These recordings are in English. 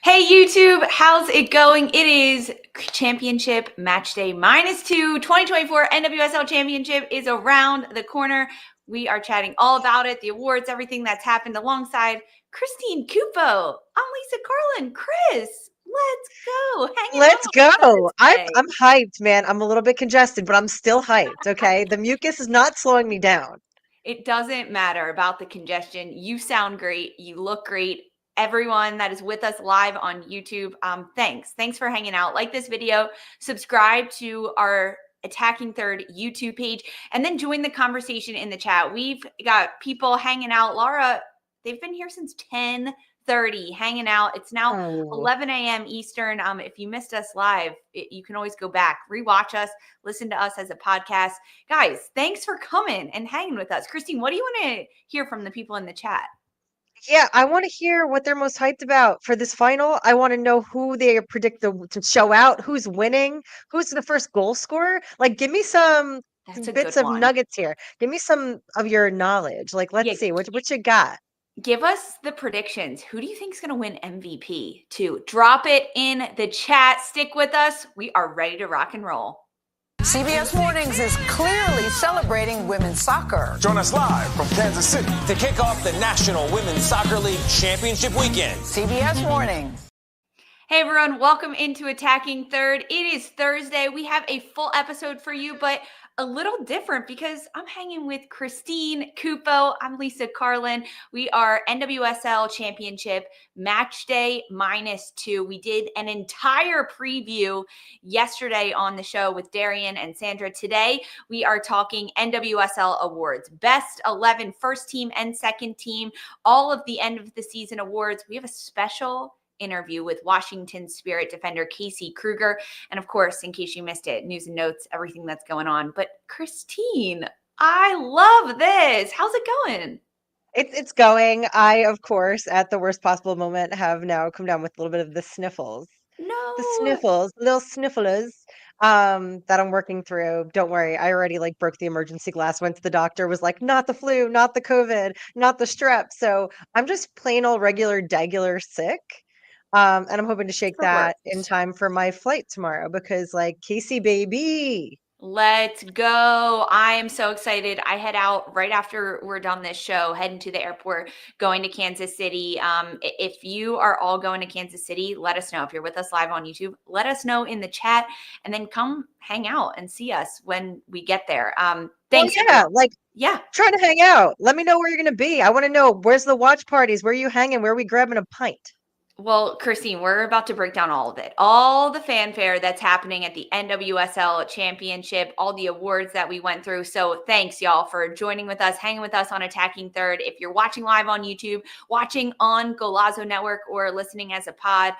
Hey YouTube, how's it going? It is championship match day -2. 2024 NWSL championship is around the corner. We are chatting all about it, the awards, everything that's happened alongside Christine Cupo. I'm Lisa, Carlin, Chris. Let's go. Hanging Let's out with go. us I'm today. I'm hyped, man. I'm a little bit congested, but I'm still hyped, okay? The mucus is not slowing me down. It doesn't matter about the congestion. You sound great. You look great. Everyone that is with us live on YouTube, thanks for hanging out. Like this video, subscribe to our Attacking Third YouTube page, and then join the conversation in the chat. We've got people hanging out. Laura, they've been here since 10:30 hanging out. It's now Oh. 11 a.m. Eastern. If you missed us live, you can always go back, rewatch us, listen to us as a podcast. Guys, thanks for coming and hanging with us. Christine, what do you want to hear from the people in the chat? Yeah, I want to hear what they're most hyped about for this final. I want to know who they predict to show out, who's winning, who's the first goal scorer. Like, give me some That's a good bits of one. nuggets here. Give me some of your knowledge. Like, Yeah, let's see what you got. give us the predictions. Who do you think is going to win MVP too? Drop it in the chat. Stick with us. We are ready to rock and roll. CBS Mornings is clearly celebrating women's soccer. Join us live from Kansas City to kick off the National Women's Soccer League Championship Weekend. CBS Mornings. Hey everyone, welcome into Attacking Third. It is Thursday. We have a full episode for you, but a little different because I'm hanging with Christine Cupo. I'm Lisa Carlin. We are NWSL Championship Match Day -2. We did an entire preview yesterday on the show with Darian and Sandra. Today, we are talking NWSL awards, Best 11, first team and second team, all of the end of the season awards. We have a special interview with Washington Spirit defender Casey Krueger. And of course, in case you missed it, news and notes, everything that's going on. But Christine, I love this. How's it going? It's going. I, of course, at the worst possible moment, have now come down with a little bit of the sniffles. The No. sniffles, little snifflers, that I'm working through. Don't worry, I already like broke the emergency glass, went to the doctor, was like, not the flu, not the COVID, not the strep. So I'm just plain old regular degular sick. And I'm hoping to It's shake the that in worst. time for my flight tomorrow because like Casey baby. Let's go. I am so excited. I head out right after we're done this show, heading to the airport, going to Kansas City. If you are all going to Kansas City, let us know. If you're with us live on YouTube, let us know in the chat and then come hang out and see us when we get there. Well, Thanks. yeah, like Yeah. try to hang out. Let me know where you're gonna be. I want to know where's the watch parties, where are you hanging, where are we grabbing a pint? Well, Christine, we're about to break down all of it, all the fanfare that's happening at the NWSL Championship, all the awards that we went through. So thanks, y'all, for joining with us, hanging with us on Attacking Third. If you're watching live on YouTube, watching on Golazo Network, or listening as a pod,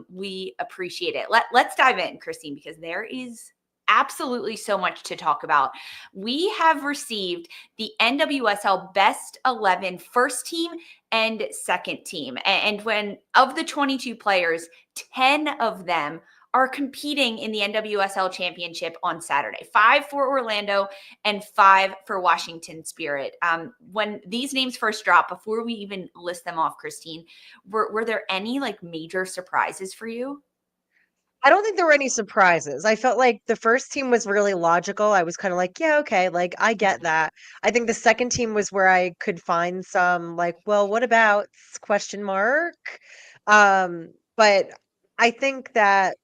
we appreciate it. Let's dive in, Christine, because there is absolutely so much to talk about. We have received the NWSL Best 11 first team and second team. And when of the 22 players, 10 of them are competing in the NWSL Championship on Saturday. 5 for Orlando and 5 for Washington Spirit. When these names first dropped, before we even list them off, Christine, were there any like major surprises for you? I don't think there were any surprises. I felt like the first team was really logical. I was kind of like, yeah, okay, like I get that. I think the second team was where I could find some like, well, what about question mark? But I think that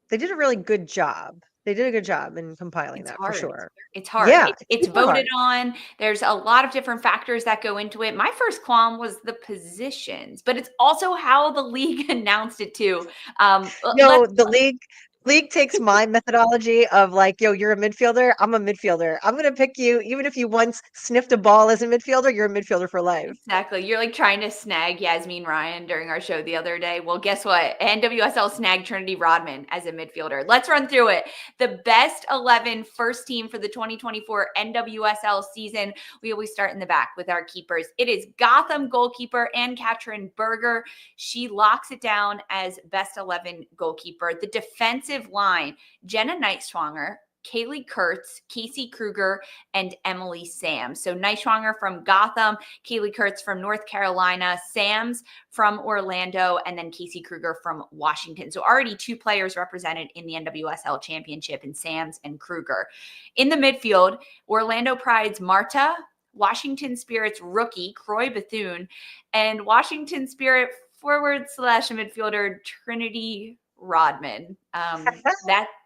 they did a really good job. They did a good job in compiling It's that for hard. sure. It's hard. Yeah, it's It's super voted hard. on. There's a lot of different factors that go into it. My first qualm was the positions, but it's also how the league announced it too. Let's No, the league takes my methodology of like, yo, you're a midfielder. I'm a midfielder. I'm gonna pick you, even if you once sniffed a ball as a midfielder, you're a midfielder for life. Exactly. You're like trying to snag Yasmin Ryan during our show the other day. Well, guess what? NWSL snagged Trinity Rodman as a midfielder. Let's run through it. The best 11 first team for the 2024 NWSL season. We always start in the back with our keepers. It is Gotham goalkeeper Ann-Katrin Berger. She locks it down as best 11 goalkeeper. The defensive line, Jenna Nightswanger, Kaylee Kurtz, Casey Krueger, and Emily Sams. So Neiswanger from Gotham, Kaylee Kurtz from North Carolina, Sams from Orlando, and then Casey Krueger from Washington. So already 2 players represented in the NWSL Championship in Sams and Krueger. In the midfield, Orlando Pride's Marta, Washington Spirit's rookie Croy Bethune, and Washington Spirit forward/midfielder Trinity Rodman.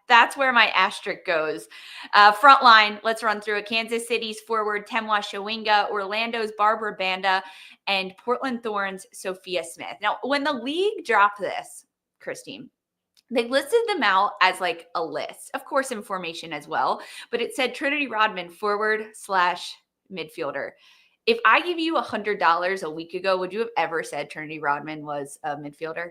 That's where my asterisk goes. Front line, let's run through it. Kansas City's forward Temwa Shawinga, Orlando's Barbara Banda, and Portland Thorns Sophia Smith. Now, when the league dropped this, Christine, they listed them out as like a list, of course, in formation as well, but it said Trinity Rodman forward/midfielder. If I give you $100 a week ago, would you have ever said Trinity Rodman was a midfielder?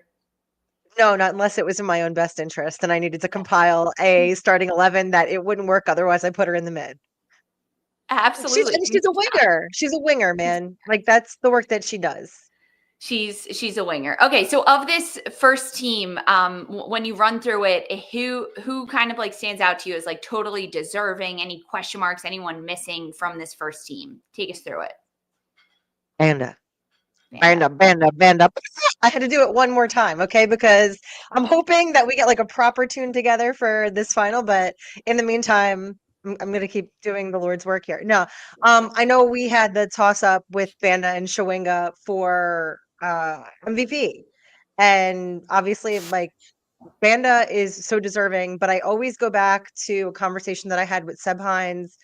No, not unless it was in my own best interest and I needed to compile a starting 11 that it wouldn't work. Otherwise, I put her in the mid. Absolutely. She's a winger. She's a winger, man. Like that's the work that she does. She's a winger. Okay, so of this first team, when you run through it, who kind of like stands out to you as like totally deserving? Any question marks? Anyone missing from this first team? Take us through it. Banda. I had to do it one more time, okay? Because I'm hoping that we get like a proper tune together for this final. But in the meantime, I'm going to keep doing the Lord's work here. No, I know we had the toss up with Banda and Shawinga for MVP, and obviously, like Banda is so deserving. But I always go back to a conversation that I had with Seb Hines,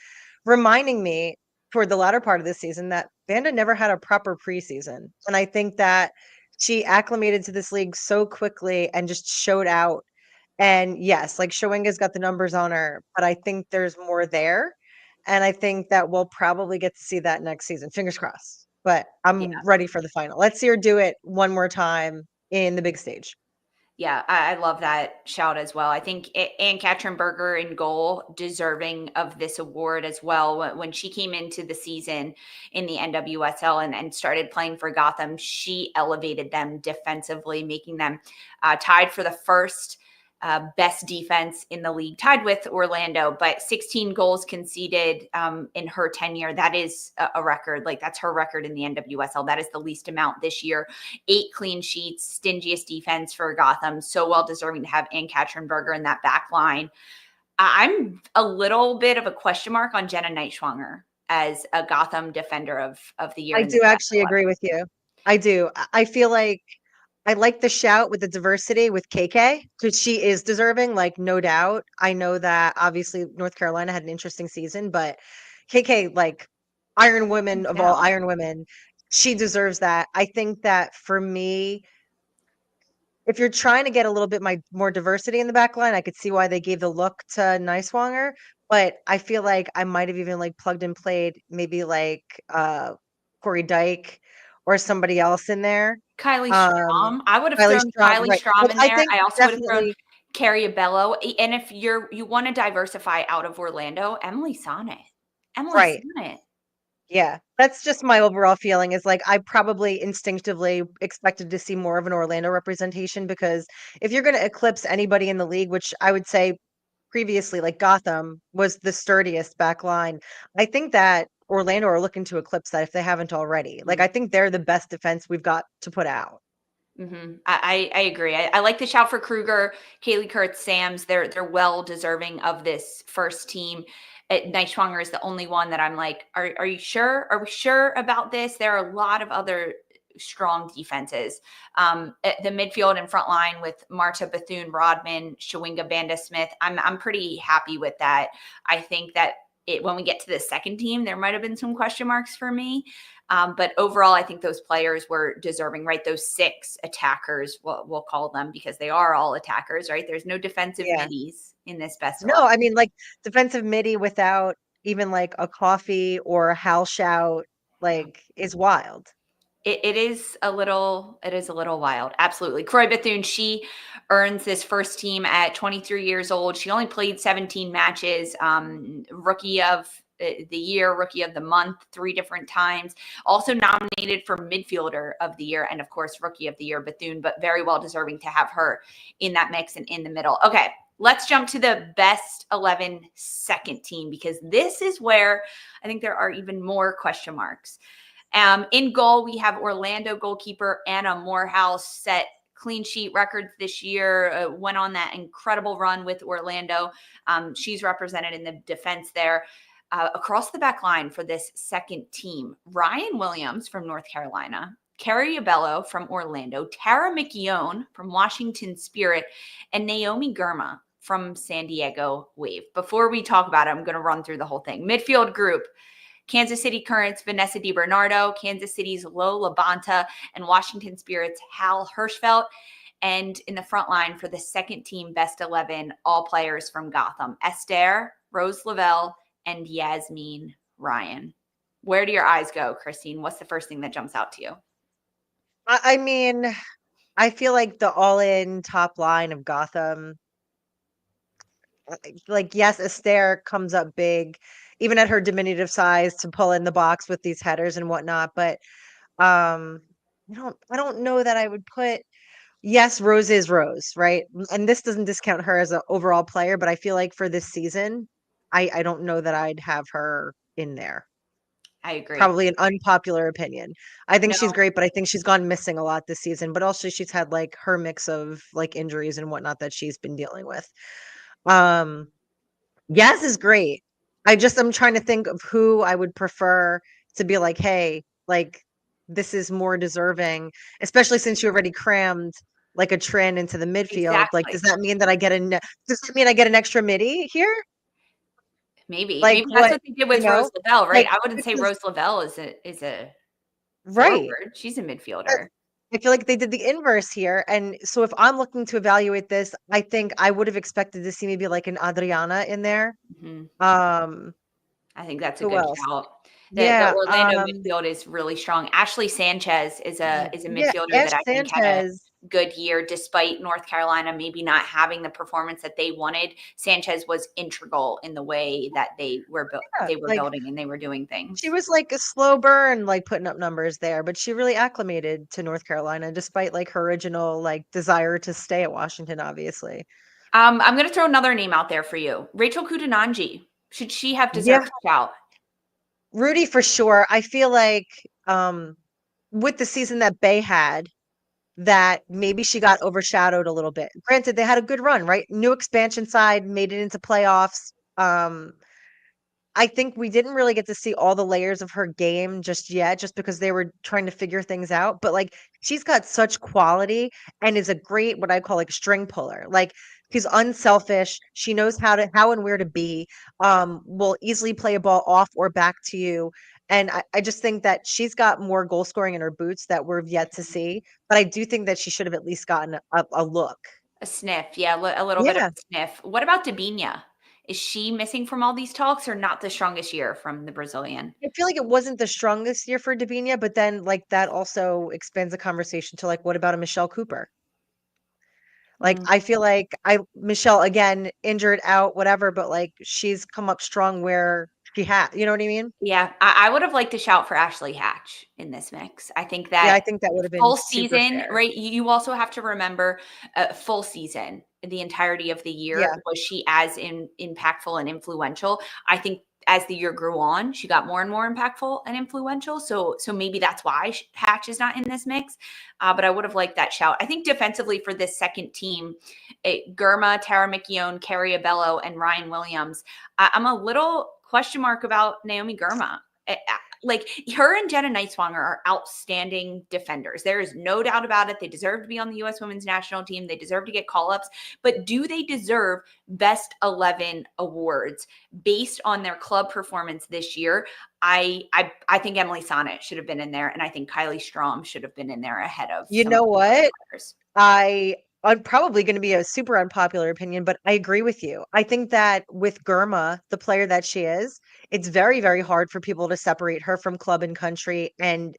reminding me toward the latter part of this season that Banda never had a proper preseason. And I think that she acclimated to this league so quickly and just showed out. And yes, like Shawinga's got the numbers on her, but I think there's more there. And I think that we'll probably get to see that next season. Fingers crossed. But I'm ready for the final. Let's see her do it one more time in the big stage. Yeah, I love that shout as well. I think Ann-Katrin Berger in goal, deserving of this award as well. When she came into the season in the NWSL and started playing for Gotham, she elevated them defensively, making them tied for the first best defense in the league, tied with Orlando, but 16 goals conceded in her tenure. That is a record. Like that's her record in the NWSL. That is the least amount this year. 8 clean sheets, stingiest defense for Gotham. So well deserving to have Ann-Katrin Berger in that back line. I'm a little bit of a question mark on Jenna Neiswanger as a Gotham defender of the year. I do actually agree with you. I do. I feel like I like the shout with the diversity with KK because she is deserving, like no doubt. I know that obviously North Carolina had an interesting season, but KK, like Iron Women of all Iron Women, she deserves that. I think that for me, if you're trying to get a little bit more diversity in the back line, I could see why they gave the look to Neiswanger, but I feel like I might have even like plugged and played maybe like Corey Dyke or somebody else in there. Kylie Strom. I would have thrown Kylie Strom in there. I also would have thrown Carrie Abello. And if you want to diversify out of Orlando, Emily Sonnet. Sonnet. Yeah, that's just my overall feeling is like I probably instinctively expected to see more of an Orlando representation because if you're going to eclipse anybody in the league, which I would say previously like Gotham was the sturdiest back line, I think that Orlando are looking to eclipse that if they haven't already. Like I think they're the best defense we've got to put out. Mm-hmm. I agree. I like the shout for Krueger, Kaylee Kurtz, Sams. They're well deserving of this first team. Neiswanger is the only one that I'm like, are you sure? Are we sure about this? There are a lot of other strong defenses. The midfield and front line with Marta, Bethune, Rodman, Shawinga, Banda, Smith. I'm pretty happy with that. I think that when we get to the second team, there might have been some question marks for me. But overall, I think those players were deserving, right? Those 6 attackers, we'll call them because they are all attackers, right? There's no defensive middies in this best. No, I mean like defensive midi without even like a coffee or a Hal shout, like is wild. It is a little wild. Absolutely. Croy Bethune, she earns this first team at 23 years old. She only played 17 matches, rookie of the year, rookie of the month, 3 different times, also nominated for midfielder of the year. And of course, rookie of the year, Bethune, but very well deserving to have her in that mix and in the middle. Okay. Let's jump to the best 11 second team, because this is where I think there are even more question marks. In goal, we have Orlando goalkeeper Anna Morehouse, set clean sheet records this year, went on that incredible run with Orlando. She's represented in the defense there. Across the back line for this second team, Ryan Williams from North Carolina, Carrie Abello from Orlando, Tara McKeown from Washington Spirit, and Naomi Girma from San Diego Wave. Before we talk about it, I'm going to run through the whole thing. Midfield group: Kansas City Currents' Vanessa DiBernardo, Kansas City's Lo LaBonta, and Washington Spirit's Hal Hirschfeld. And in the front line for the second team best 11, all players from Gotham: Esther, Rose Lavelle, and Yasmin Ryan. Where do your eyes go, Christine? What's the first thing that jumps out to you? I mean, I feel like the all-in top line of Gotham, like, yes, Esther comes up big, even at her diminutive size, to pull in the box with these headers and whatnot. But I don't know that I would put. Yes, Rose is Rose, right? And this doesn't discount her as an overall player, but I feel like for this season, I don't know that I'd have her in there. I agree. Probably an unpopular opinion. I think she's No. great, but I think she's gone missing a lot this season. But also she's had like her mix of like injuries and whatnot that she's been dealing with. Yaz is great. I'm trying to think of who I would prefer to be like, hey, like this is more deserving, especially since you already crammed like a Trin into the midfield. Like, Exactly. does that mean that does that mean I get an extra midi here? Maybe Like that's what, what they did with you know? Rose Lavelle, right? Like I wouldn't say because Rose Lavelle is a right. forward. She's a midfielder. I feel like they did the inverse here. And so if I'm looking to evaluate this, I think I would have expected to see maybe like an Adriana in there. Mhm. Um, I think that's a who good else? shout. The Yeah. Orlando midfield is really strong. Ashley Sanchez is a Yeah, midfielder Ash that I think had a Sanchez. good year, despite North Carolina maybe not having the performance that they wanted. Sanchez was integral in the way that they were Yeah, like building and they were doing she things. was like a slow burn, like putting up numbers there, but she really acclimated to North Carolina despite like her original like desire to stay at Washington, obviously. I'm going to throw another name out there for you. Rachel Kudananji. Should she have Yeah, deserved a shout? Rudy for sure. I feel like with the season that Bay had, that maybe she got overshadowed a little bit. Granted, they had a good run, right? New expansion side, made it into playoffs. I think we didn't really get to see all the layers of her game just yet, just because they were trying to figure things out. But like, she's got such quality and is a great, what I call like string puller. Like, she's unselfish. She knows how and where to be. Will easily play a ball off or back to you. And I just think that she's got more goal scoring in her boots that we're yet to see. But I do think that she should have at least gotten a look. A sniff. Yeah, a little bit of Yeah. a sniff. What about Dabinia? Is she missing from all these talks, or not the strongest year from the Brazilian? I feel like it wasn't the strongest year for Davinia, but then like that also expands the conversation to like, what about a Michelle Cooper? Like, Mm. I feel like Michelle again injured out, whatever, but like she's come up strong where she had, you know what I mean? Yeah, I would have liked to shout for Ashley Hatch in this mix. I think Yeah, I that think that would have been full super season, fair. right? You also have to remember full season, the entirety of the year. Yeah. Was she as impactful and influential? I think as the year grew on, she got more and more impactful and influential. So maybe that's why Hatch is not in this mix. But I would have liked that shout. I think defensively for this second team, Girma, Tara McKeown, Carrie Abello, and Ryan Williams. I'm a little question mark about Naomi Girma. Like, her and Jenna Nightswanger are outstanding defenders. There is no doubt about it. They deserve to be on the U.S. women's national team. They deserve to get call-ups. But do they deserve best 11 awards based on their club performance this year? I think Emily Sonnet should have been in there, and I think Kylie Strom should have been in there ahead of You some know of the what? players. I'm probably going to be a super unpopular opinion, but I agree with you. I think that with Girma, the player that she is, it's very, very hard for people to separate her from club and country and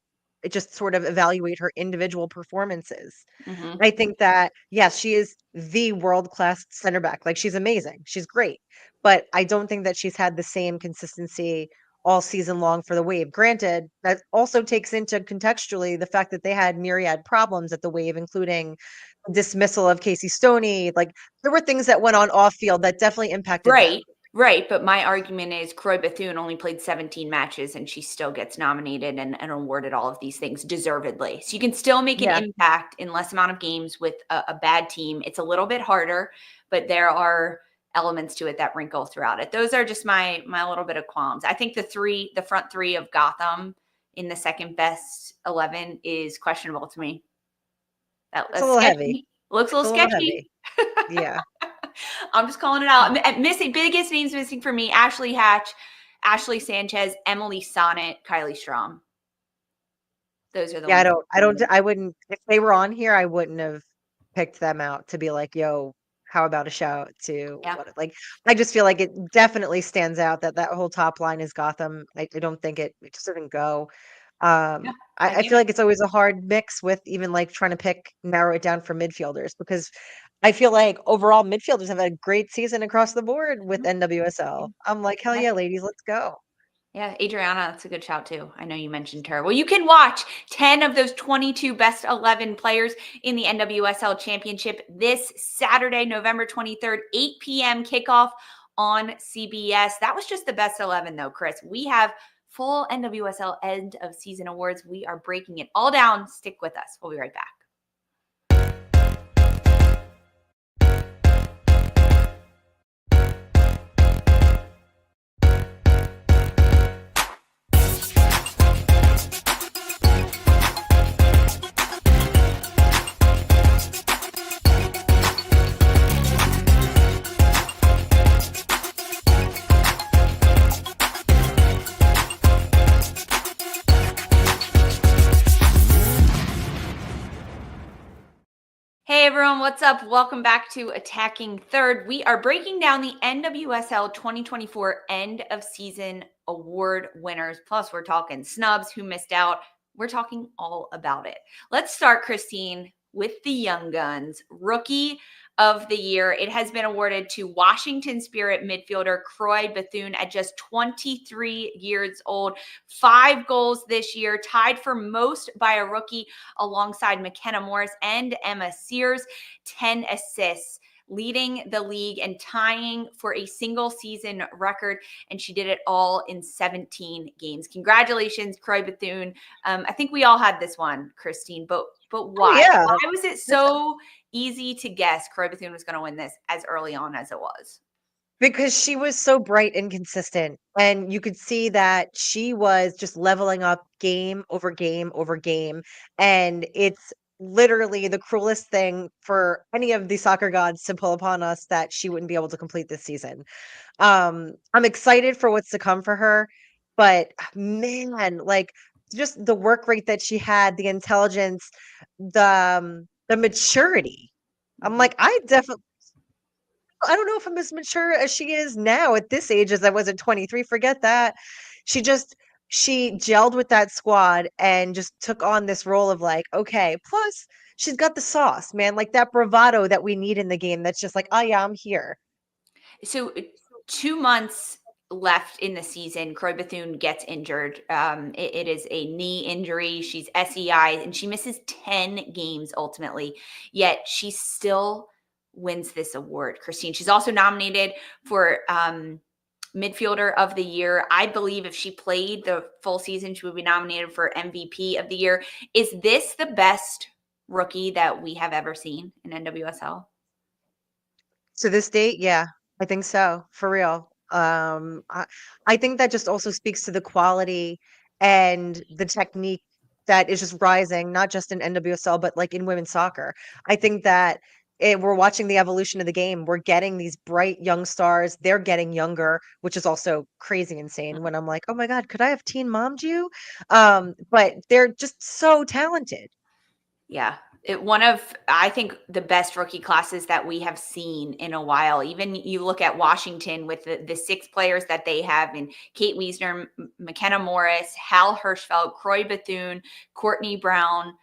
just sort of evaluate her individual performances. Mhm. I think that, yes, she is the world-class center back. Like, she's amazing. She's great. But I don't think that she's had the same consistency all season long for the Wave. Granted, that also takes into contextually the fact that they had myriad problems at the Wave, including dismissal of Casey Stoney. Like there were things that went on off field that definitely impacted them. Right. But my argument is Croy Bethune only played 17 matches and she still gets nominated and awarded all of these things deservedly. So you can still make an impact in less amount of games with a bad team. It's a little bit harder, but there are elements to it that wrinkle throughout it. Those are just my little bit of qualms. I think the front three of Gotham in the second best 11 is questionable to me. It's a little heavy. Looks a little sketchy. Yeah. I'm just calling it out. Biggest names missing for me: Ashley Hatch, Ashley Sanchez, Emily Sonnet, Kylie Strom. Those are the ones. I wouldn't, if they were on here, I wouldn't have picked them out to be like, yo, how about a shout to like, I just feel like it definitely stands out that whole top line is Gotham. I don't think it just didn't go. I feel like it's always a hard mix with even like trying to narrow it down for midfielders, because I feel like overall midfielders have had a great season across the board with NWSL. I'm like, hell yeah, ladies, let's go. Yeah, Adriana, that's a good shout too. I know you mentioned her. Well, you can watch 10 of those 22 best 11 players in the NWSL Championship this Saturday, November 23rd, 8 p.m. kickoff on CBS. That was just the best 11 though, Chris. We have full NWSL end of season awards. We are breaking it all down. Stick with us. We'll be right back. Hey everyone, what's up? Welcome back to Attacking Third. We are breaking down the NWSL 2024 end of season award winners. Plus, we're talking snubs, who missed out. We're talking all about it. Let's start, Christine, with the Young Guns. Rookie of the Year. It has been awarded to Washington Spirit midfielder Croy Bethune at just 23 years old. 5 goals this year, tied for most by a rookie alongside McKenna Morris and Emma Sears. 10 assists, leading the league and tying for a single season record. And she did it all in 17 games. Congratulations, Croy Bethune. I think we all had this one, Christine, but why? Why was it so easy to guess Croy Bethune was going to win this as early on as it was? Because she was so bright and consistent, and you could see that she was just leveling up game over game over game. And it's literally the cruelest thing for any of the soccer gods to pull upon us that she wouldn't be able to complete this season. I'm excited for what's to come for her, but man, like just the work rate that she had, the intelligence, the maturity. I'm like, I don't know if I'm as mature as she is now at this age as I was at 23. Forget that. She gelled with that squad and just took on this role of like, okay, plus she's got the sauce, man, like that bravado that we need in the game. That's just like, oh yeah, I'm here. So 2 months left in the season, Croy Bethune gets injured. It is a knee injury. She's SEI and she misses 10 games ultimately, yet she still wins this award, Christine. She's also nominated for Midfielder of the Year. I believe if she played the full season, she would be nominated for MVP of the Year. Is this the best rookie that we have ever seen in NWSL? To this date, yeah, I think so, for real. I think that just also speaks to the quality and the technique that is just rising, not just in NWSL, but like in women's soccer. I think that we're watching the evolution of the game. We're getting these bright young stars. They're getting younger, which is also crazy insane when I'm like, oh my God, could I have teen mommed you? But they're just so talented. Yeah. One of, I think, the best rookie classes that we have seen in a while. Even you look at Washington with the 6 players that they have in Kate Wiesner, McKenna Morris, Hal Hirschfeld, Croy Bethune, Courtney Brown.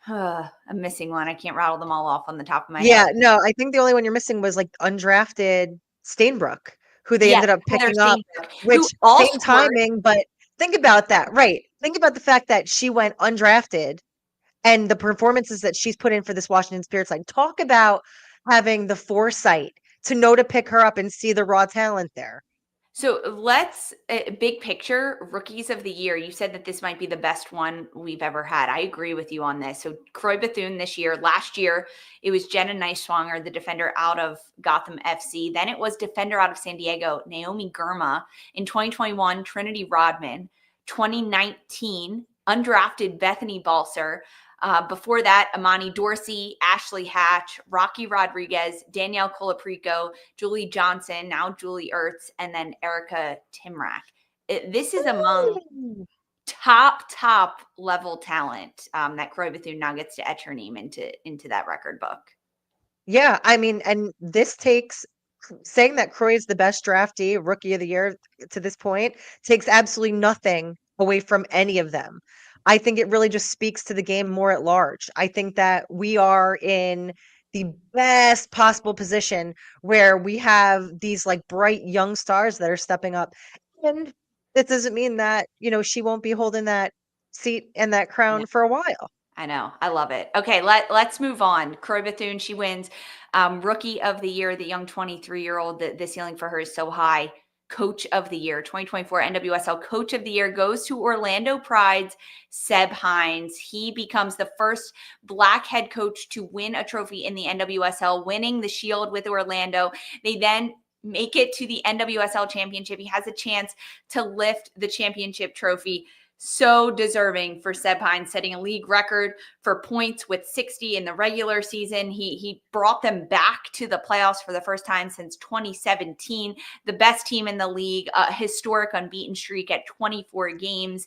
I'm missing one. I can't rattle them all off on the top of my head. Yeah, no, I think the only one you're missing was like undrafted Stainbrook, who they ended up Heather picking up, Steenbrook, which who all same scored. timing, but think about that, right? Think about the fact that she went undrafted and the performances that she's put in for this Washington Spirit side. Talk about having the foresight to know to pick her up and see the raw talent there. So let's big picture rookies of the year. You said that this might be the best one we've ever had. I agree with you on this. So Croy Bethune this year. Last year it was Jenna Neiswanger, the defender out of Gotham FC. Then it was defender out of San Diego, Naomi Girma. In 2021, Trinity Rodman. 2019, undrafted Bethany Balser. Before that, Amani Dorsey, Ashley Hatch, Rocky Rodriguez, Danielle Colaprico, Julie Johnson, now Julie Ertz, and then Erica Timrack. This is among top level talent that Croy Bethune now gets to etch her name into that record book. Yeah, I mean, and this takes saying that Croy is the best draftee, rookie of the year to this point, takes absolutely nothing away from any of them. I think it really just speaks to the game more at large. I think that we are in the best possible position where we have these like bright young stars that are stepping up. And it doesn't mean that, she won't be holding that seat and that crown for a while. I know. I love it. Okay, let's move on. Croy Bethune, she wins Rookie of the Year, the young 23-year-old. The ceiling for her is so high. Coach of the Year, 2024 NWSL Coach of the Year goes to Orlando Pride's Seb Hines. He becomes the first Black head coach to win a trophy in the NWSL, winning the Shield with Orlando. They then make it to the NWSL Championship. He has a chance to lift the championship trophy. So deserving for Seb Hines, setting a league record for points with 60 in the regular season. He brought them back to the playoffs for the first time since 2017. The best team in the league, a historic unbeaten streak at 24 games.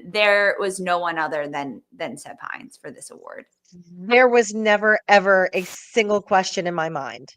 There was no one other than Seb Hines for this award. There was never, ever a single question in my mind.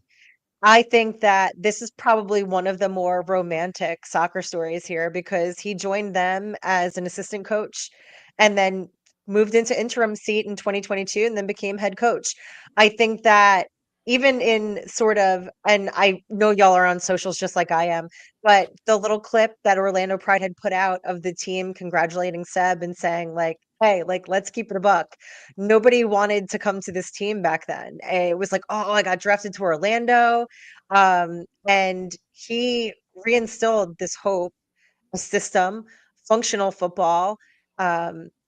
I think that this is probably one of the more romantic soccer stories here because he joined them as an assistant coach and then moved into interim seat in 2022 and then became head coach. I think that even in sort of, and I know y'all are on socials just like I am, but the little clip that Orlando Pride had put out of the team congratulating Seb and saying like, hey, like, let's keep it a buck. Nobody wanted to come to this team back then. It was like, oh, I got drafted to Orlando. And he reinstilled this hope, a system, functional football.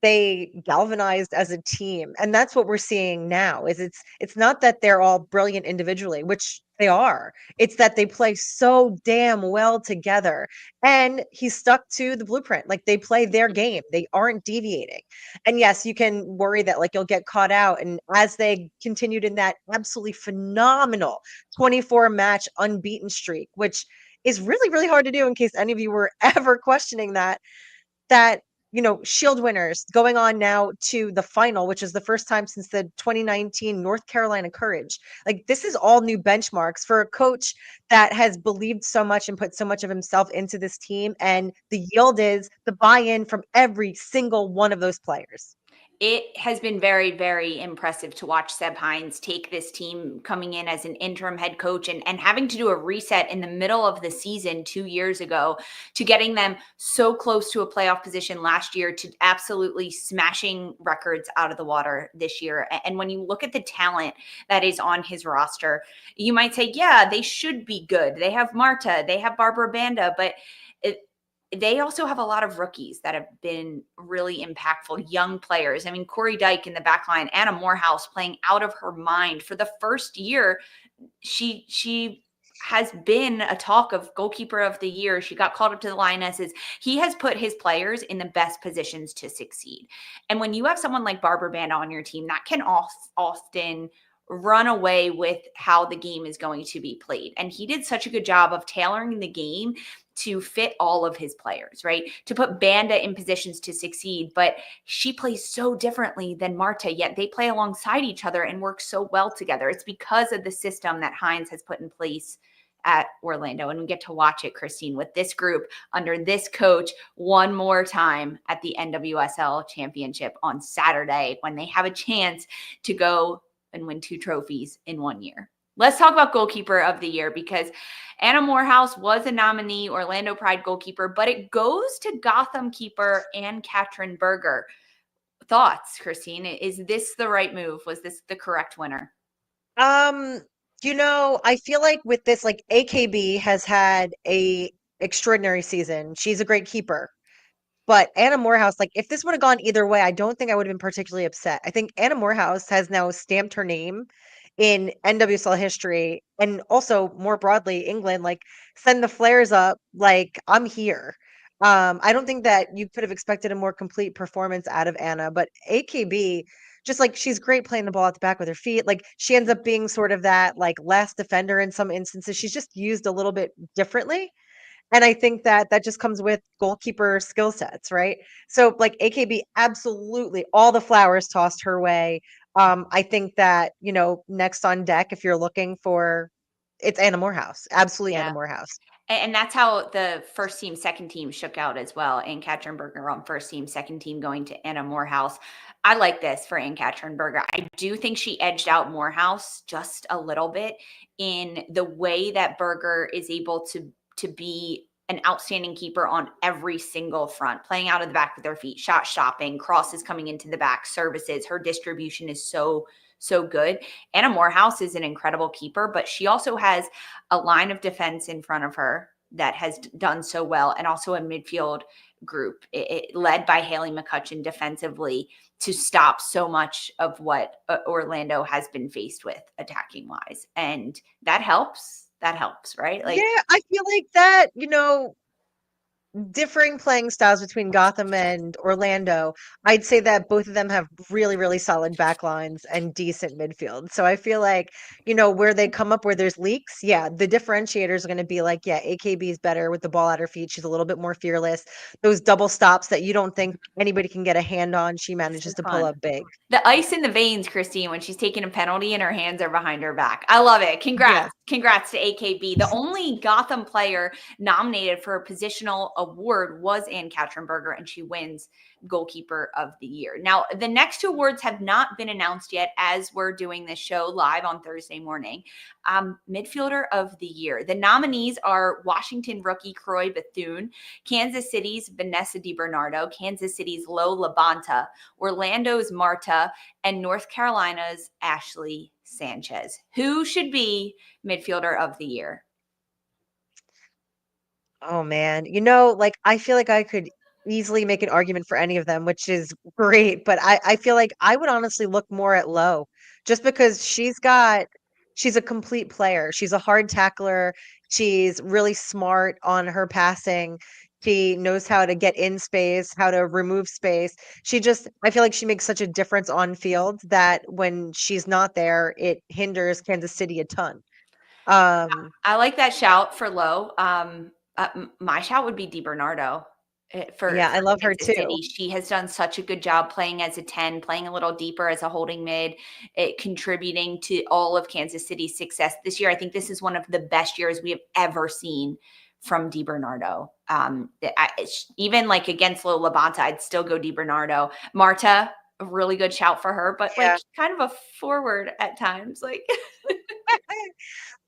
They galvanized as a team. And that's what we're seeing now is it's not that they're all brilliant individually, which they are. It's that they play so damn well together. And he stuck to the blueprint. Like they play their game. They aren't deviating. And yes, you can worry that like you'll get caught out. And as they continued in that absolutely phenomenal 24 match unbeaten streak, which is really, really hard to do in case any of you were ever questioning that Shield winners going on now to the final, which is the first time since the 2019 North Carolina Courage. Like this is all new benchmarks for a coach that has believed so much and put so much of himself into this team. And the yield is the buy-in from every single one of those players. It has been very, very impressive to watch Seb Hines take this team coming in as an interim head coach and having to do a reset in the middle of the season 2 years ago to getting them so close to a playoff position last year to absolutely smashing records out of the water this year. And when you look at the talent that is on his roster, you might say, yeah, they should be good. They have Marta, they have Barbara Banda, but they also have a lot of rookies that have been really impactful, young players. I mean, Corey Dyke in the back line, Anna Morehouse playing out of her mind. For the first year, she has been a talk of goalkeeper of the year. She got called up to the Lionesses. He has put his players in the best positions to succeed. And when you have someone like Barbara Banda on your team, that can often run away with how the game is going to be played. And he did such a good job of tailoring the game to fit all of his players, right? To put Banda in positions to succeed. But she plays so differently than Marta, yet they play alongside each other and work so well together. It's because of the system that Hines has put in place at Orlando. And we get to watch it, Christine, with this group under this coach one more time at the NWSL Championship on Saturday when they have a chance to go and win 2 trophies in 1 year. Let's talk about Goalkeeper of the Year, because Anna Morehouse was a nominee, Orlando Pride goalkeeper, but it goes to Gotham keeper Ann-Katrin Berger. Thoughts, Christine? Is this the right move? Was this the correct winner? Um, I feel like with this, like AKB has had a extraordinary season. She's a great keeper. But Anna Morehouse, like if this would have gone either way, I don't think I would have been particularly upset. I think Anna Morehouse has now stamped her name in NWSL history and also more broadly England. Like send the flares up, like I'm here. I don't think that you could have expected a more complete performance out of Anna, but AKB, just like she's great playing the ball at the back with her feet. Like she ends up being sort of that like last defender in some instances. She's just used a little bit differently. And I think that that just comes with goalkeeper skill sets, right? So like AKB, absolutely all the flowers tossed her way. I think that, next on deck, if you're looking for, it's Anna Morehouse, absolutely Anna Yeah. Morehouse. And that's how the first team, second team shook out as well. Ann-Katrin Berger on first team, second team going to Anna Morehouse. I like this for Ann-Katrin Berger. I do think she edged out Morehouse just a little bit in the way that Berger is able to be an outstanding keeper on every single front, playing out of the back with her feet, shot stopping, crosses coming into the back, services. Her distribution is so good. Anna Morehouse is an incredible keeper, but she also has a line of defense in front of her that has done so well, and also a midfield group led by Haley McCutcheon defensively to stop so much of what Orlando has been faced with attacking wise. And that helps. That helps, right? Like, Yeah, I feel like that, differing playing styles between Gotham and Orlando, I'd say that both of them have really, really solid backlines and decent midfield. So I feel like, where they come up where there's leaks, yeah, the differentiators are going to be like, yeah, AKB is better with the ball at her feet. She's a little bit more fearless. Those double stops that you don't think anybody can get a hand on, she manages to pull fun. up big. The ice in the veins, Christine, when she's taking a penalty and her hands are behind her back. I love it. Congrats. Yeah. Congrats to AKB. The only Gotham player nominated for a positional award was Ann-Katrin Berger, and she wins Goalkeeper of the Year. Now, the next two awards have not been announced yet as we're doing this show live on Thursday morning. Midfielder of the Year. The nominees are Washington rookie Croy Bethune, Kansas City's Vanessa DiBernardo, Kansas City's Lo Labonta, Orlando's Marta, and North Carolina's Ashley Sanchez. Who should be Midfielder of the Year? Oh man, like I feel like I could easily make an argument for any of them, which is great. But I feel like I would honestly look more at Lowe, just because she's a complete player. She's a hard tackler. She's really smart on her passing. She knows how to get in space, how to remove space. I feel like she makes such a difference on field that when she's not there, it hinders Kansas City a ton. I like that shout for Lowe. My shout would be DiBernardo. For Yeah, I love her Kansas too. City. She has done such a good job playing as a 10, playing a little deeper as a holding mid, contributing to all of Kansas City's success this year. I think this is one of the best years we have ever seen from DiBernardo. Even like against Lo Labonta, I'd still go DiBernardo. Marta, a really good shout for her, but Yeah. like kind of a forward at times. Like,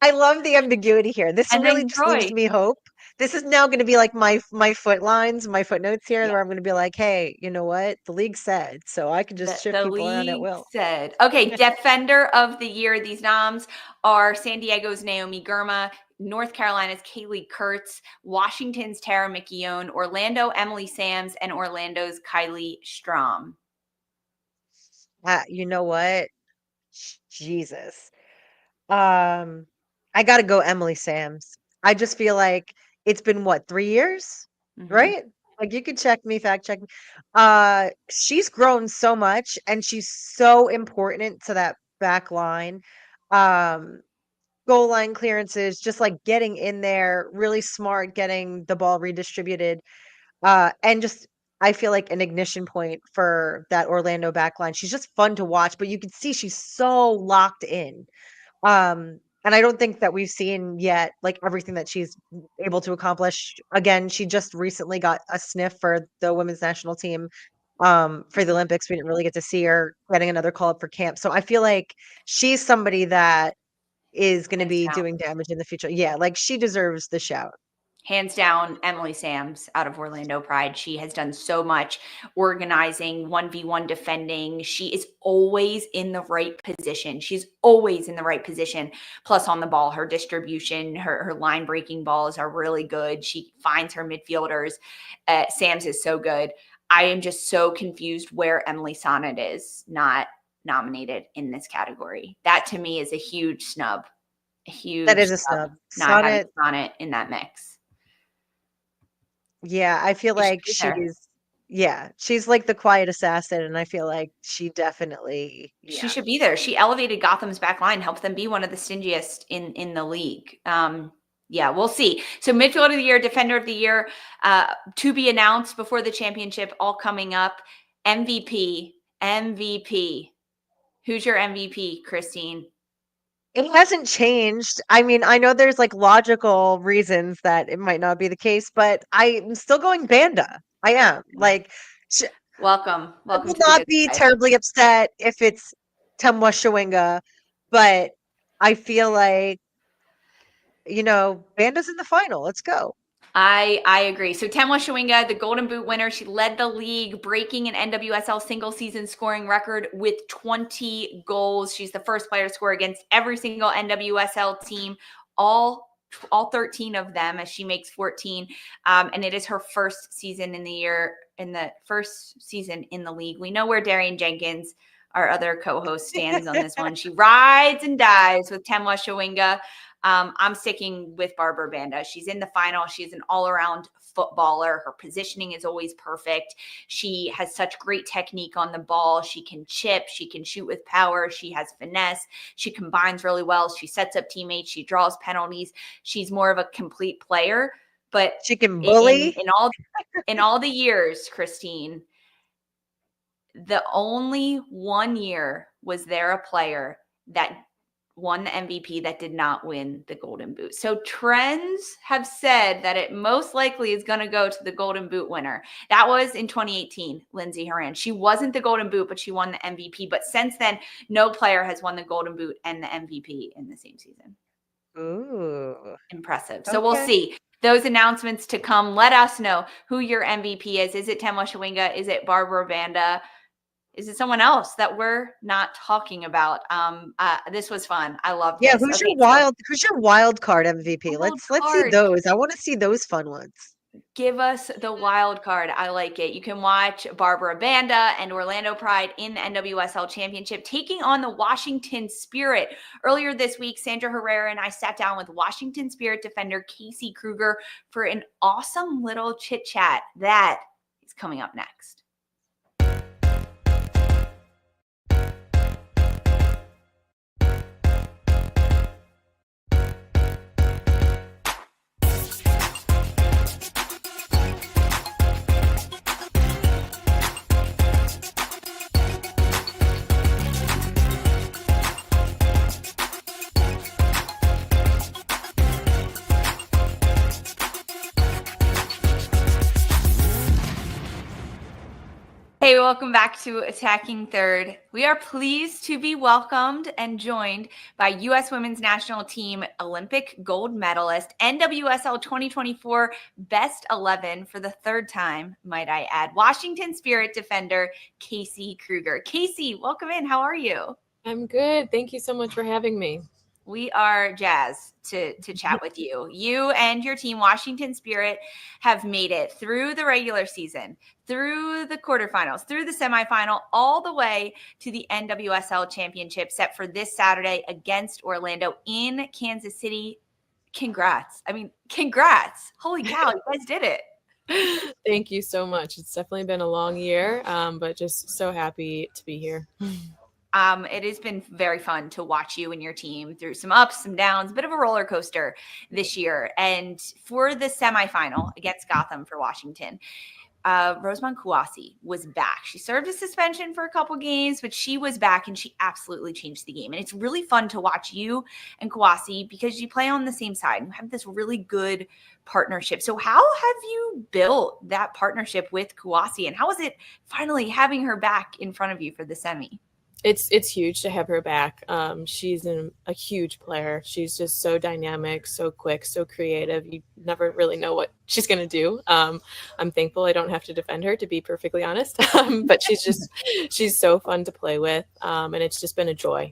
I love the ambiguity here. This and really then just leaves Troy. me hope. This is now going to be like my footnotes here, Yeah. where I'm going to be like, hey, you know what? The league said, so I can just shift The people around at league will. said. Okay, Defender of the Year. These noms are San Diego's Naomi Girma, North Carolina's Kaylee Kurtz, Washington's Tara McKeown, Orlando Emily Sams, and Orlando's Kylie Strom. You know what? Jesus. I got to go Emily Sams. I just feel like it's been what, 3 years, Mhm. right? Like you could check me, fact check me. She's grown so much, and she's so important to that back line. Um, Goal line clearances, just like getting in there, really smart, getting the ball redistributed. And just I feel like an ignition point for that Orlando backline. She's just fun to watch, but you can see she's so locked in. And I don't think that we've seen yet like everything that she's able to accomplish. Again, she just recently got a sniff for the women's national team. For the Olympics. We didn't really get to see her getting another call up for camp. So I feel like she's somebody that is going to Hands be down. doing damage in the future. Yeah, like she deserves the shout. Hands down, Emily Sams out of Orlando Pride. She has done so much organizing, 1v1 defending. She is always in the right position. She's always in the right position. Plus on the ball, her distribution, her line breaking balls are really good. She finds her midfielders. Sams is so good. I am just so confused where Emily Sonnet is not nominated in this category. That to me is a huge snub. A huge That is a snub. Not having Sonnet, Sonnet in that mix. yeah, I feel She should like be there. she's like the quiet assassin, and I feel like she definitely, She should be there. She elevated Gotham's back line, helped them be one of the stingiest in the league. Yeah, we'll see. So midfielder of the year, defender of the year, to be announced before the championship, all coming up. MVP. Who's your MVP, Christine? It hasn't changed. I mean, I know there's like logical reasons that it might not be the case, but I'm still going Banda. I am. Like, Welcome. I Welcome will to the not good be side. terribly upset if it's Temwa Shawinga, but I feel like, Banda's in the final. Let's go. I agree. So Temwa Shawinga, the Golden Boot winner, she led the league, breaking an NWSL single season scoring record with 20 goals. She's the first player to score against every single NWSL team, all 13 of them, as she makes 14. And it is her first season in the first season in the league. We know where Darian Jenkins, our other co-host, stands on this one. She rides and dies with Temwa Shawinga. I'm sticking with Barbara Banda. She's in the final. She's an all-around footballer. Her positioning is always perfect. She has such great technique on the ball. She can chip. She can shoot with power. She has finesse. She combines really well. She sets up teammates. She draws penalties. She's more of a complete player. But She can bully. in all the years, Christine, the only one year was there a player that won the MVP that did not win the Golden Boot. So trends have said that it most likely is going to go to the Golden Boot winner. That was in 2018, Lindsay Horan. She wasn't the Golden Boot, but she won the MVP. But since then, no player has won the Golden Boot and the MVP in the same season. Ooh. Impressive. So we'll see. Those announcements to come. Let us know who your MVP is. Is it Temwa Shawinga? Is it Barbara Banda? Is it someone else that we're not talking about? This was fun. I love this. Yeah, who's your wild card MVP? Let's see those. I want to see those fun ones. Give us the wild card. I like it. You can watch Barbara Banda and Orlando Pride in the NWSL Championship taking on the Washington Spirit. Earlier this week, Sandra Herrera and I sat down with Washington Spirit defender Casey Krueger for an awesome little chit chat. That is coming up next. Hey, welcome back to Attacking Third. We are pleased to be welcomed and joined by U.S. Women's National Team Olympic gold medalist, NWSL 2024 Best 11 for the third time, might I add, Washington Spirit defender Casey Krueger. Casey, welcome in. How are you? I'm good. Thank you so much for having me. We are jazzed to chat with you. You and your team, Washington Spirit, have made it through the regular season, through the quarterfinals, through the semifinal, all the way to the NWSL Championship set for this Saturday against Orlando in Kansas City. Congrats. I mean, congrats. Holy cow, you guys did it. Thank you so much. It's definitely been a long year, but just so happy to be here. It has been very fun to watch you and your team through some ups, some downs, a bit of a roller coaster this year. And for the semifinal against Gotham for Washington, Rosemont Kouassi was back. She served a suspension for a couple games, but she was back and she absolutely changed the game. And it's really fun to watch you and Kouassi because you play on the same side and have this really good partnership. So how have you built that partnership with Kouassi, and how is it finally having her back in front of you for the semi? It's huge to have her back. She's a huge player. She's just so dynamic, so quick, so creative. You never really know what she's going to do. I'm thankful I don't have to defend her, to be perfectly honest. But she's so fun to play with, and it's just been a joy.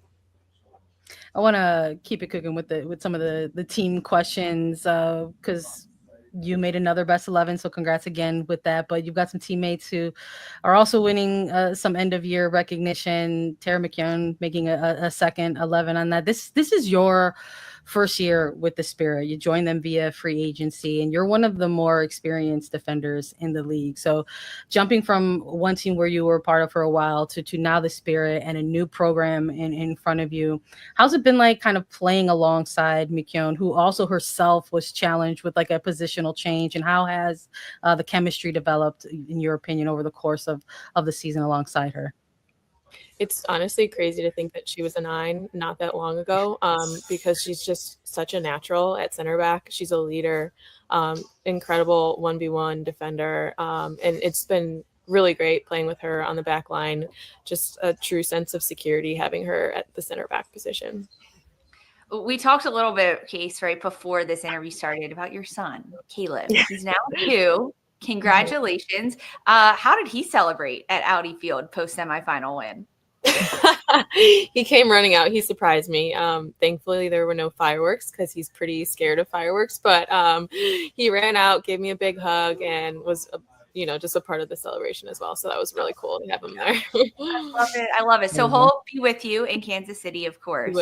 I want to keep it cooking with some of the team questions because you made another best 11, so congrats again with that. But you've got some teammates who are also winning some end of year recognition. Tara McKeown making a second 11 on that. This is your first year with the Spirit. You joined them via free agency, and you're one of the more experienced defenders in the league. So jumping from one team where you were part of for a while to now the Spirit and a new program in front of you, how's it been like kind of playing alongside McKeown, who also herself was challenged with like a positional change, and how has the chemistry developed, in your opinion, over the course of the season alongside her? It's honestly crazy to think that she was a 9 not that long ago, because she's just such a natural at center back. She's a leader, incredible 1v1 defender, and it's been really great playing with her on the back line. Just a true sense of security having her at the center back position. We talked a little bit, Case, right before this interview started about your son, Caleb. He's now 2. Congratulations. How did he celebrate at Audi Field post semifinal win? He came running out. He surprised me. Thankfully, there were no fireworks because he's pretty scared of fireworks. But he ran out, gave me a big hug, and was, just a part of the celebration as well. So that was really cool to have him there. I love it. So he'll be with you in Kansas City, of course,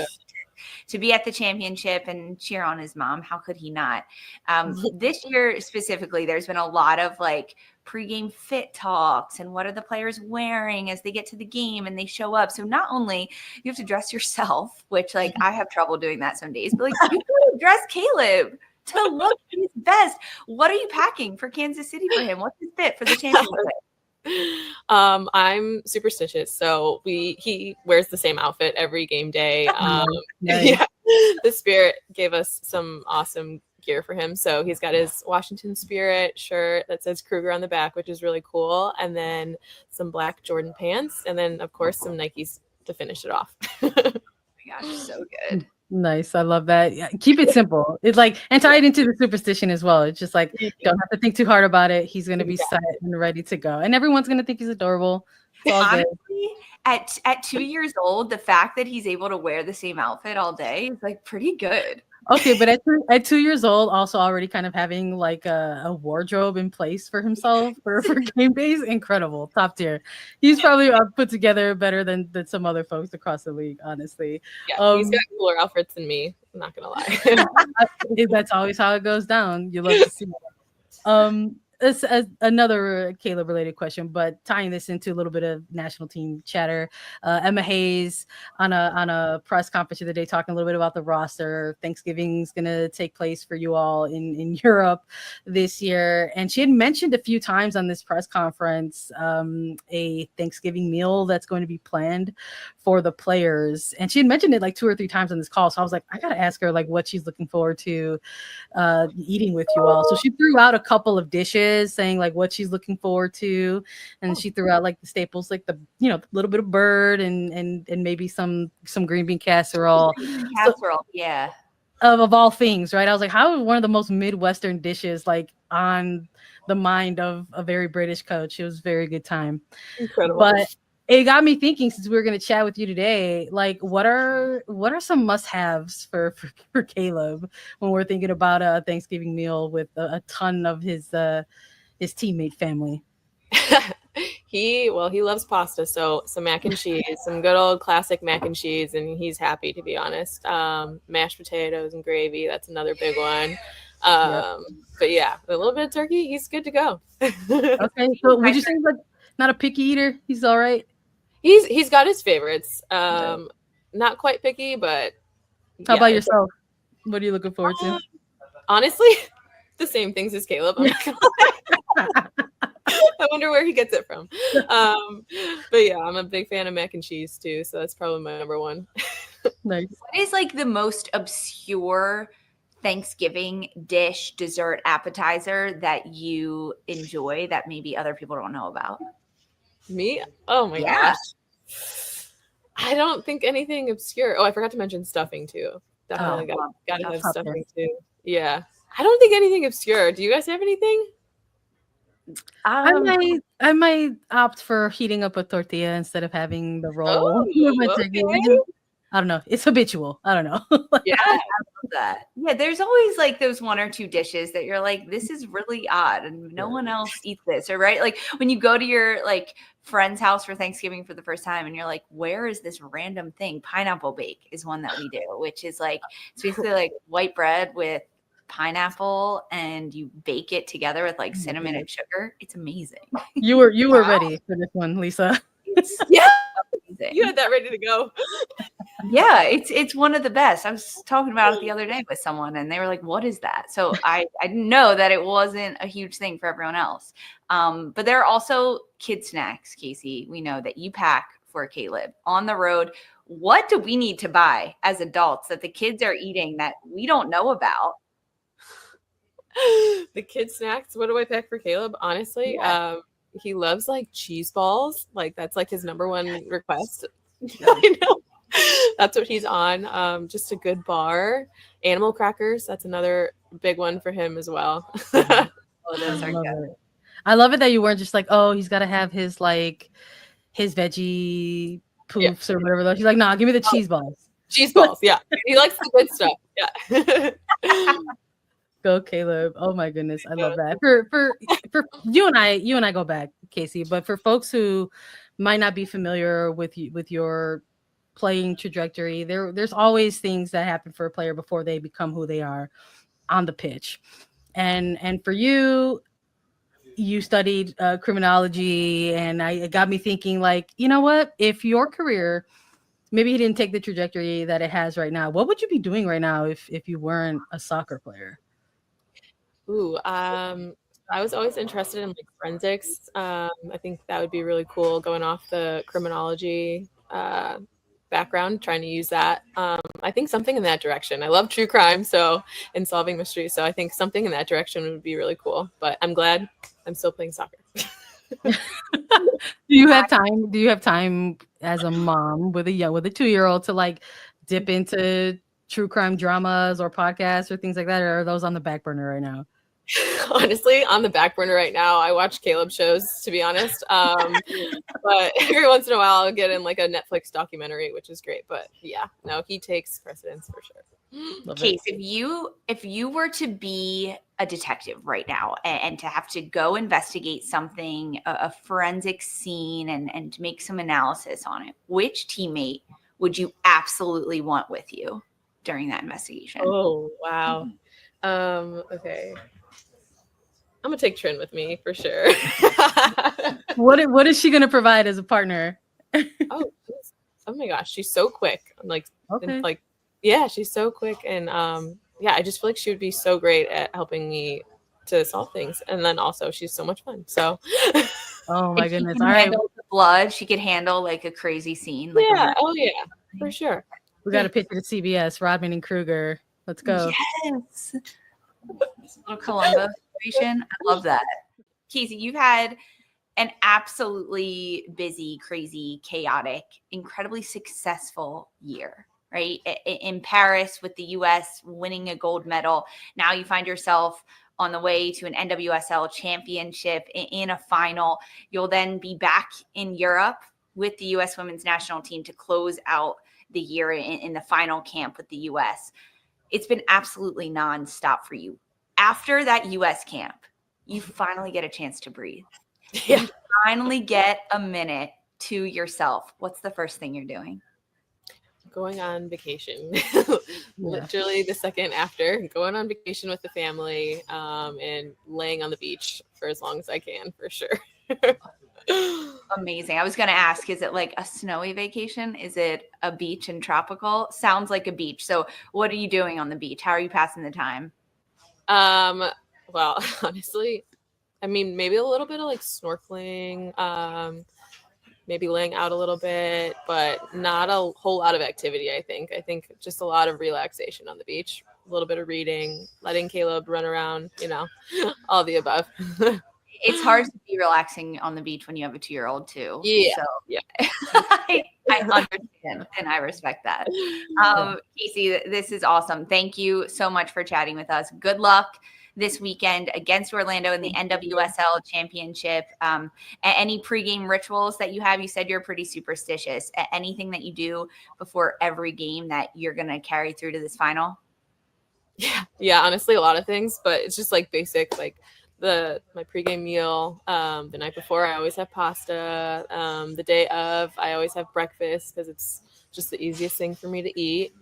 to be at the championship and cheer on his mom. How could he not? This year specifically, there's been a lot of like pregame fit talks and what are the players wearing as they get to the game and they show up. So not only you have to dress yourself, which like I have trouble doing that some days, but like you gotta dress Caleb to look his best. What are you packing for Kansas City for him? What's his fit for the championship? I'm superstitious, so he wears the same outfit every game day. Yeah, the Spirit gave us some awesome gear for him. So he's got his Washington Spirit shirt that says Krueger on the back, which is really cool, and then some black Jordan pants, and then of course some Nikes to finish it off. Oh my gosh, so good. Nice. I love that. Yeah, keep it simple. It's like, and tie it into the superstition as well. It's just like, don't have to think too hard about it. He's going to be set and ready to go. And everyone's going to think he's adorable. It's all good. Honestly, at 2 years old, the fact that he's able to wear the same outfit all day is like pretty good. Okay, but at 2 years old, also already kind of having like a wardrobe in place for himself for game days, incredible, top tier. He's probably put together better than some other folks across the league, honestly. Yeah, he's got cooler outfits than me. I'm not gonna lie. That's always how it goes down. You love to see that. This another Caleb related question, but tying this into a little bit of national team chatter. Emma Hayes on a press conference the other day talking a little bit about the roster. Thanksgiving's going to take place for you all in Europe this year. And she had mentioned a few times on this press conference a Thanksgiving meal that's going to be planned for the players. And she had mentioned it like 2 or 3 times on this call. So I was like, I got to ask her like what she's looking forward to eating with you all. So she threw out a couple of dishes saying like what she's looking forward to, and she threw out like the staples, like the little bit of bird and maybe some green bean casserole. Yeah, of all things, right? I was like, how is one of the most Midwestern dishes like on the mind of a very British coach? It was a very good time. Incredible. But it got me thinking, since we were going to chat with you today, like what are some must-haves for Caleb when we're thinking about a Thanksgiving meal with a ton of his teammate family? He loves pasta, so some mac and cheese, some good old classic mac and cheese, and he's happy, to be honest. Mashed potatoes and gravy, that's another big one. But yeah, a little bit of turkey, he's good to go. Okay, so would you say like not a picky eater? He's all right. He's got his favorites. Not quite picky, but how about yourself? What are you looking forward to? Honestly, the same things as Caleb. I wonder where he gets it from. But yeah, I'm a big fan of mac and cheese too, so that's probably my number one. Nice. What is like the most obscure Thanksgiving dish, dessert, appetizer that you enjoy that maybe other people don't know about? Me? Oh my gosh. I don't think anything obscure. Oh, I forgot to mention stuffing too. Definitely gotta have Top stuffing there. too. Yeah. I don't think anything obscure. Do you guys have anything? I might opt for heating up a tortilla instead of having the roll Oh, with my turkey. okay. I don't know. It's habitual. I don't know. Yeah. I love that. Yeah, there's always like those one or two dishes that you're like, this is really odd and no one else eats this, or right? Like when you go to your like friend's house for Thanksgiving for the first time and you're like, where is this random thing? Pineapple bake is one that we do, which is like it's basically like white bread with pineapple and you bake it together with like cinnamon and sugar. It's amazing. You were ready for this one, Lisa. Yeah. Amazing. You had that ready to go. Yeah, it's one of the best. I was talking about it the other day with someone and they were like, what is that? So I didn't know that it wasn't a huge thing for everyone else. But there are also kid snacks, Casey. We know that you pack for Caleb on the road. What do we need to buy as adults that the kids are eating that we don't know about? The kid snacks. What do I pack for Caleb? Honestly, Yeah. he loves like cheese balls. Like that's like his number one request. I know. That's what he's on. Just a good bar. Animal crackers. That's another big one for him as well. Oh, those are good. I love it that you weren't just like, oh, he's got to have his veggie poofs or whatever. She's like, nah, give me the cheese balls. Cheese balls. Yeah, he likes the good stuff. Yeah. Go Caleb. Oh my goodness. I love that. For you and I go back, Casey, but for folks who might not be familiar with your playing trajectory, there's always things that happen for a player before they become who they are on the pitch. And for you studied criminology, and it got me thinking like, you know what, if your career maybe he didn't take the trajectory that it has right now, what would you be doing right now if you weren't a soccer player? Ooh, I was always interested in like forensics. I think that would be really cool going off the criminology background, trying to use that. I think something in that direction. I love true crime, and solving mysteries. So I think something in that direction would be really cool. But I'm glad I'm still playing soccer. Do you have time as a mom with a 2-year-old to like dip into true crime dramas or podcasts or things like that, or are those on the back burner right now? Honestly, on the back burner right now. I watch Caleb shows, to be honest. But every once in a while I'll get in like a Netflix documentary, which is great. But yeah, no, he takes precedence for sure. Case, if you were to be a detective right now and to have to go investigate something, a forensic scene, and to make some analysis on it, which teammate would you absolutely want with you during that investigation? Oh, wow. Okay. I'm gonna take Trin with me for sure. What is she gonna provide as a partner? Oh my gosh, she's so quick. I'm like, okay. Like, yeah, she's so quick, and yeah, I just feel like she would be so great at helping me to solve things, and then also she's so much fun. So, oh my goodness! All right, the blood. She could handle like a crazy scene. Like yeah, for sure. We got a picture to CBS. Rodman and Krueger. Let's go. Yes. Little Columbo situation. I love that. Casey, you've had an absolutely busy, crazy, chaotic, incredibly successful year, right? In Paris with the US winning a gold medal. Now you find yourself on the way to an NWSL championship in a final. You'll then be back in Europe with the US women's national team to close out the year in the final camp with the US. It's been absolutely nonstop for you. After that US camp, you finally get a chance to breathe. Yeah. You finally get a minute to yourself. What's the first thing you're doing? Going on vacation. Literally the second after, going on vacation with the family, and laying on the beach for as long as I can, for sure. Amazing. I was going to ask, is it like a snowy vacation? Is it a beach and tropical? Sounds like a beach. So what are you doing on the beach? How are you passing the time? Well, honestly, I mean, maybe a little bit of like snorkeling, maybe laying out a little bit, but not a whole lot of activity. I think just a lot of relaxation on the beach, a little bit of reading, letting Caleb run around, all the above. It's hard to be relaxing on the beach when you have a 2-year-old too. Yeah. So Yeah. I understand and I respect that. Casey, this is awesome. Thank you so much for chatting with us. Good luck this weekend against Orlando in the NWSL Championship. Any pregame rituals that you have? You said you're pretty superstitious. Anything that you do before every game that you're going to carry through to this final? Yeah, honestly, a lot of things, but it's just like basic, like my pregame meal. The night before, I always have pasta. The day of, I always have breakfast because it's just the easiest thing for me to eat.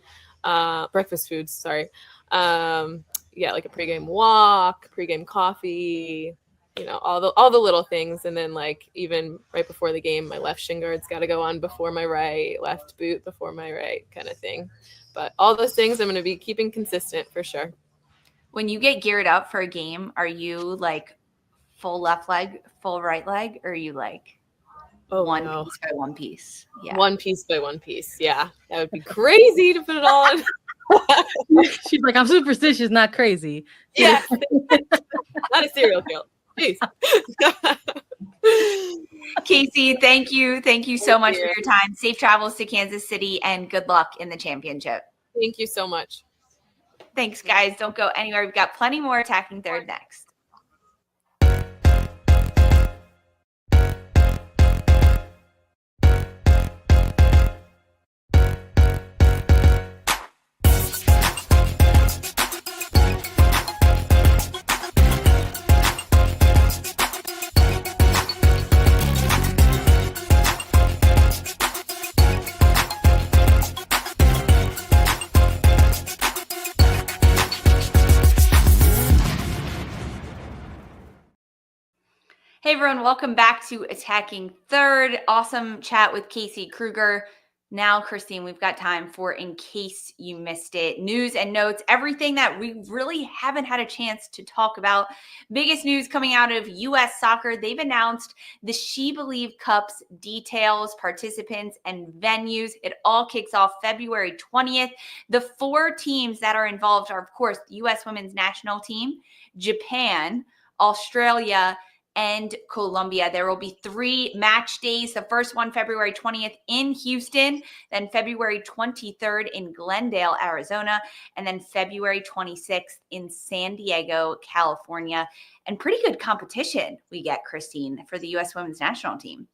Breakfast foods, sorry. Yeah, like a pregame walk, pregame coffee, all the little things. And then like even right before the game, my left shin guard's got to go on before my right, left boot before my right, kind of thing. But all those things I'm going to be keeping consistent for sure. When you get geared up for a game, are you like full left leg, full right leg, or are you like one piece by one piece? Yeah. One piece by one piece. Yeah. That would be crazy to put it all on. She's like, I'm superstitious, not crazy. Yeah. Not a serial killer. Jeez. Casey, thank you. Thank you so much for your time. Safe travels to Kansas City and good luck in the championship. Thank you so much. Thanks, guys. Don't go anywhere. We've got plenty more Attacking Third next. Hey everyone, welcome back to Attacking Third. Awesome chat with Casey Krueger. Now, Christine, we've got time for In Case You Missed It. News and notes, everything that we really haven't had a chance to talk about. Biggest news coming out of U.S. soccer, they've announced the SheBelieves Cup's details, participants, and venues. It all kicks off February 20th. The 4 teams that are involved are, of course, the U.S. women's national team, Japan, Australia, and Colombia. There will be 3 match days. The first one, February 20th in Houston, then February 23rd in Glendale, Arizona, and then February 26th in San Diego, California. And pretty good competition we get, Christine, for the U.S. women's national team.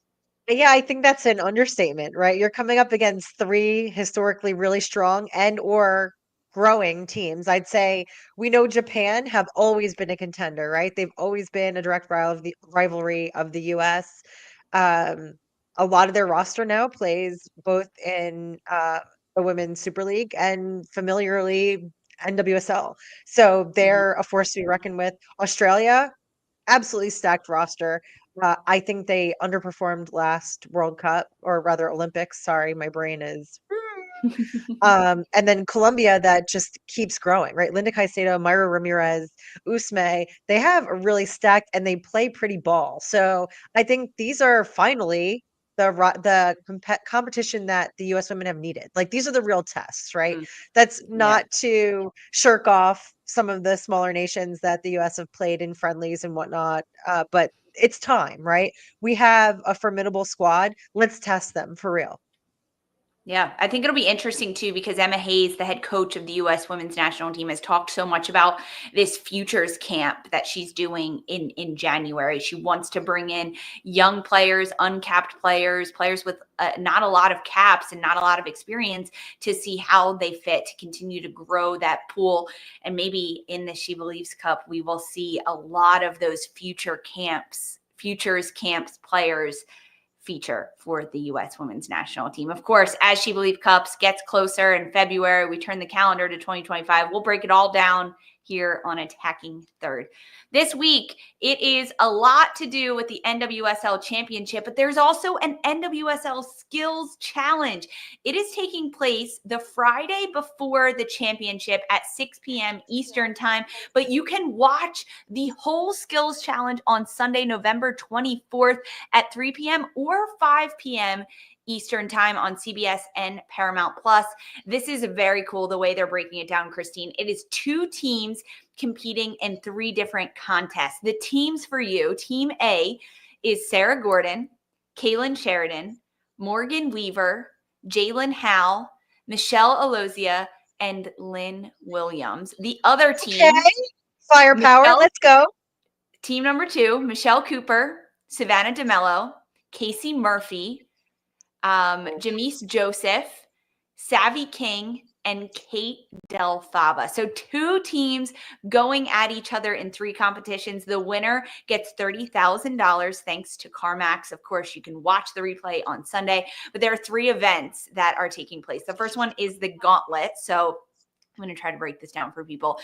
Yeah, I think that's an understatement, right? You're coming up against 3 historically really strong and or growing teams. I'd say we know Japan have always been a contender, right? They've always been a direct rivalry of the US. A lot of their roster now plays both in the Women's Super League and familiarly NWSL. So they're a force to be reckoned with. Australia, absolutely stacked roster. I think they underperformed last World Cup, or rather Olympics. Sorry, my brain is. And then Colombia, that just keeps growing, right? Linda Caicedo, Mayra Ramirez, Usme, they have a really stacked and they play pretty ball. So I think these are finally the competition that the U.S. women have needed. Like these are the real tests, right? That's not to shirk off some of the smaller nations that the U.S. have played in friendlies and whatnot, but it's time, right? We have a formidable squad. Let's test them for real. Yeah, I think it'll be interesting too because Emma Hayes, the head coach of the U.S. women's national team, has talked so much about this futures camp that she's doing in January. She wants to bring in young players, uncapped players, players with not a lot of caps and not a lot of experience to see how they fit, to continue to grow that pool. And maybe in the SheBelieves Cup, we will see a lot of those futures camps players feature for the U.S. women's national team. Of course, as SheBelieves Cups gets closer in February, we turn the calendar to 2025. We'll break it all down here on Attacking Third. This week, it is a lot to do with the NWSL Championship, but there's also an NWSL Skills Challenge. It is taking place the Friday before the championship at 6 p.m. Eastern Time, but you can watch the whole Skills Challenge on Sunday, November 24th at 3 p.m. or 5 p.m. Eastern time on CBS and Paramount Plus. This is very cool the way they're breaking it down, Christine. It is 2 teams competing in 3 different contests. The teams for you, Team A is Sarah Gordon, Kaylin Sheridan, Morgan Weaver, Jalen Howe, Michelle Alozia, and Lynn Williams. The other team, Okay. Firepower, Michelle, let's go. team number 2, Michelle Cooper, Savannah DeMello, Casey Murphy, Jamise Joseph, Savvy King, and Kate Del Fava. So 2 teams going at each other in 3 competitions. The winner gets $30,000 thanks to CarMax. Of course, you can watch the replay on Sunday, but there are 3 events that are taking place. The first one is the Gauntlet. So I'm going to try to break this down for people.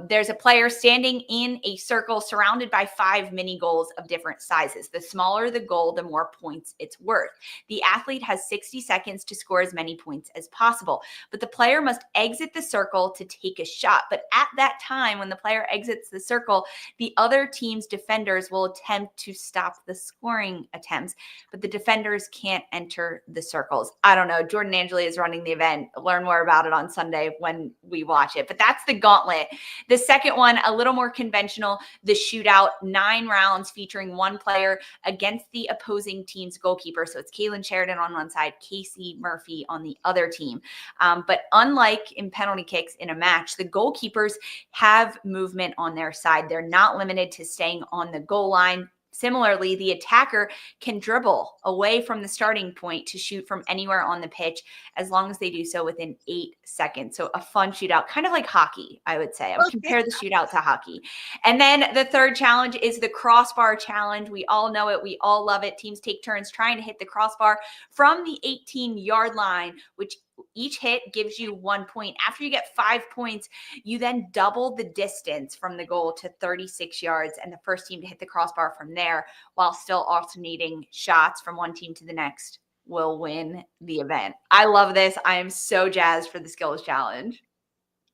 There's a player standing in a circle surrounded by 5 mini goals of different sizes. The smaller the goal, the more points it's worth. The athlete has 60 seconds to score as many points as possible, but the player must exit the circle to take a shot. But at that time, when the player exits the circle, the other team's defenders will attempt to stop the scoring attempts, but the defenders can't enter the circles. I don't know. Jordan Angeli is running the event. Learn more about it on Sunday when we watch it, but that's the Gauntlet. The second one, a little more conventional, the Shootout, 9 rounds featuring 1 player against the opposing team's goalkeeper. So it's Kaylin Sheridan on one side, Casey Murphy on the other team. But unlike in penalty kicks in a match, the goalkeepers have movement on their side. They're not limited to staying on the goal line. Similarly, the attacker can dribble away from the starting point to shoot from anywhere on the pitch as long as they do so within 8 seconds. So a fun shootout, kind of like hockey, I would say. I would compare the shootout to hockey. And then the third challenge is the crossbar challenge. We all know it. We all love it. Teams take turns trying to hit the crossbar from the 18-yard line, which each hit gives you 1 point. After you get 5 points, you then double the distance from the goal to 36 yards, and the first team to hit the crossbar from there while still alternating shots from one team to the next will win the event. I love this. I am so jazzed for the skills challenge.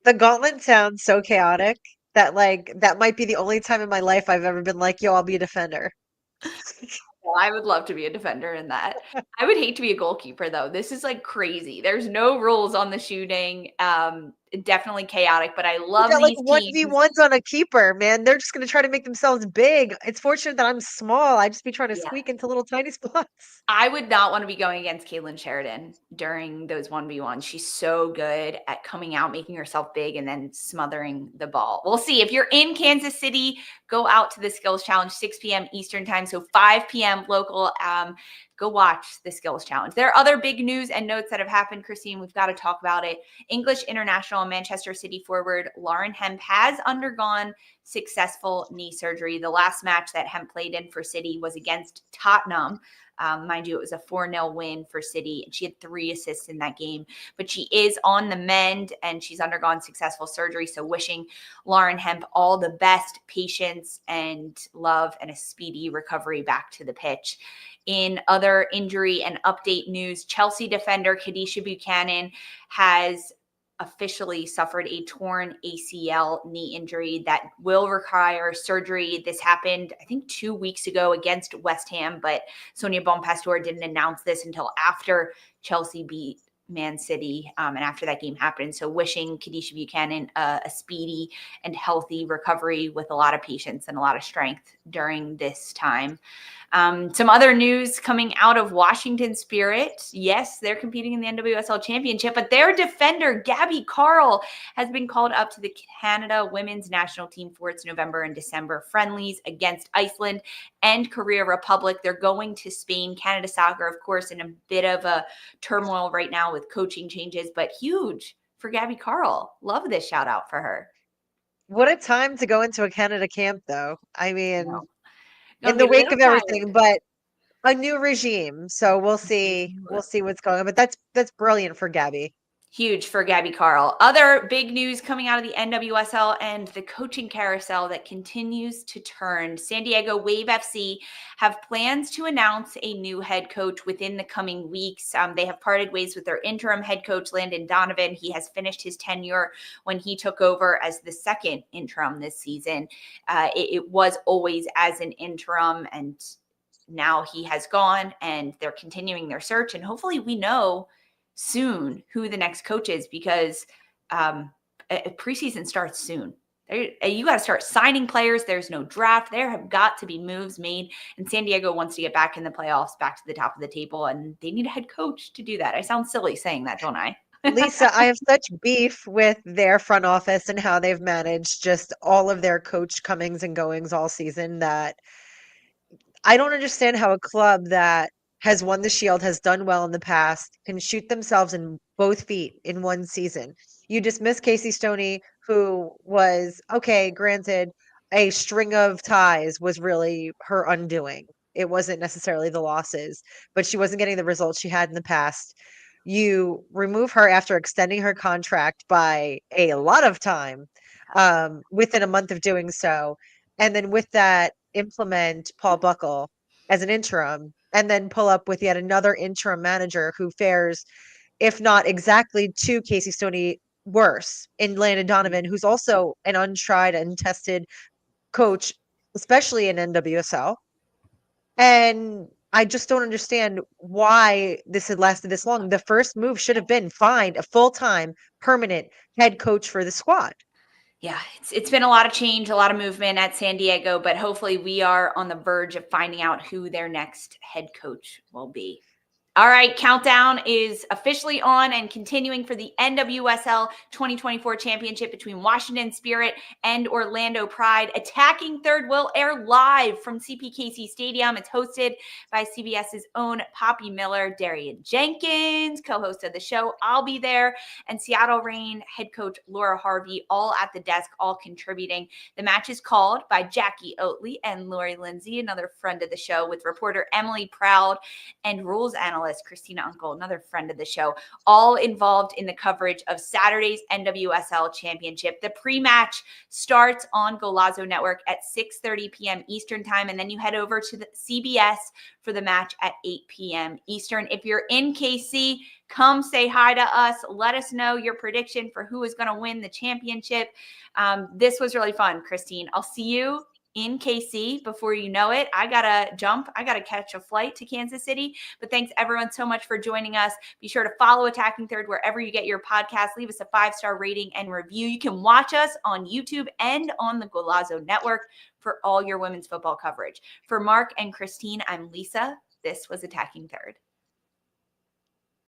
The Gauntlet sounds so chaotic that that might be the only time in my life I've ever been like, yo, I'll be a defender. Well, I would love to be a defender in that. I would hate to be a goalkeeper, though. This is like crazy. There's no rules on the shooting. Definitely chaotic, but I love these teams. 1v1s on a keeper, man. They're just going to try to make themselves big. It's fortunate that I'm small. I'd just be trying to squeak into little tiny spots. I would not want to be going against Kaylin Sheridan during those 1v1s. She's so good at coming out, making herself big, and then smothering the ball. We'll see. If you're in Kansas City, go out to the Skills Challenge, 6 p.m. Eastern time, so 5 p.m. local. Go watch the Skills Challenge. There are other big news and notes that have happened, Christine. We've got to talk about it. English international Manchester City forward Lauren Hemp has undergone successful knee surgery. The last match that Hemp played in for City was against Tottenham. Mind you, it was a 4-0 win for City, and she had 3 assists in that game. But she is on the mend, and she's undergone successful surgery. So wishing Lauren Hemp all the best, patience and love, and a speedy recovery back to the pitch. In other injury and update news, Chelsea defender Kadisha Buchanan has officially suffered a torn ACL knee injury that will require surgery. This happened, I think, 2 weeks ago against West Ham, but Sonia Bonpastor didn't announce this until after Chelsea beat Man City and after that game happened. So wishing Kadisha Buchanan a speedy and healthy recovery with a lot of patience and a lot of strength during this time. Some other news coming out of Washington Spirit. Yes, they're competing in the NWSL Championship, but their defender, Gabby Carle, has been called up to the Canada women's national team for its November and December friendlies against Iceland and Korea Republic. They're going to Spain. Canada Soccer, of course, in a bit of a turmoil right now with coaching changes, but huge for Gabby Carle. Love this shout out for her. What a time to go into a Canada camp, though. I mean, Gonna in the be a wake of little everything, but a new regime. So we'll see. We'll see what's going on. But that's brilliant for Gabby. Huge for Gabby Carle. Other big news coming out of the NWSL and the coaching carousel that continues to turn. San Diego Wave FC have plans to announce a new head coach within the coming weeks. They have parted ways with their interim head coach, Landon Donovan. He has finished his tenure when he took over as the second interim this season. It was always as an interim, and now he has gone and they're continuing their search. And hopefully we know soon who the next coach is, because preseason starts soon. You got to start signing players. There's no draft. There have got to be moves made. And San Diego wants to get back in the playoffs, back to the top of the table. And they need a head coach to do that. I sound silly saying that, don't I? Lisa, I have such beef with their front office and how they've managed just all of their coach comings and goings all season that I don't understand how a club that has won the Shield, has done well in the past, can shoot themselves in both feet in one season. You dismiss Casey Stoney, who was, okay, granted, a string of ties was really her undoing. It wasn't necessarily the losses, but she wasn't getting the results she had in the past. You remove her after extending her contract by a lot of time, within a month of doing so. And then with that, implement Paul Buckle as an interim, and then pull up with yet another interim manager who fares, if not exactly to Casey Stoney, worse in Landon Donovan, who's also an untried and tested coach, especially in NWSL. And I just don't understand why this had lasted this long. The first move should have been find a full-time, permanent head coach for the squad. Yeah, it's been a lot of change, a lot of movement at San Diego, but hopefully we are on the verge of finding out who their next head coach will be. All right, countdown is officially on and continuing for the NWSL 2024 championship between Washington Spirit and Orlando Pride. Attacking Third will air live from CPKC Stadium. It's hosted by CBS's own Poppy Miller, Darian Jenkins, co-host of the show. I'll be there. And Seattle Reign head coach Laura Harvey, all at the desk, all contributing. The match is called by Jackie Oatley and Lori Lindsay, another friend of the show, with reporter Emily Proud and rules analyst Christina Uncle, another friend of the show, all involved in the coverage of Saturday's NWSL Championship. The pre-match starts on Golazo Network at 6:30 p.m. Eastern Time, and then you head over to the CBS for the match at 8 p.m. Eastern. If you're in KC, come say hi to us. Let us know your prediction for who is going to win the championship. This was really fun, Christine. I'll see you in KC before you know it. I gotta jump. I gotta catch a flight to Kansas City. But thanks everyone so much for joining us. Be sure to follow Attacking Third wherever you get your podcast. Leave us a 5-star rating and review. You can watch us on YouTube and on the Golazo Network for all your women's football coverage. For Mark and Christine, I'm Lisa. This was Attacking Third.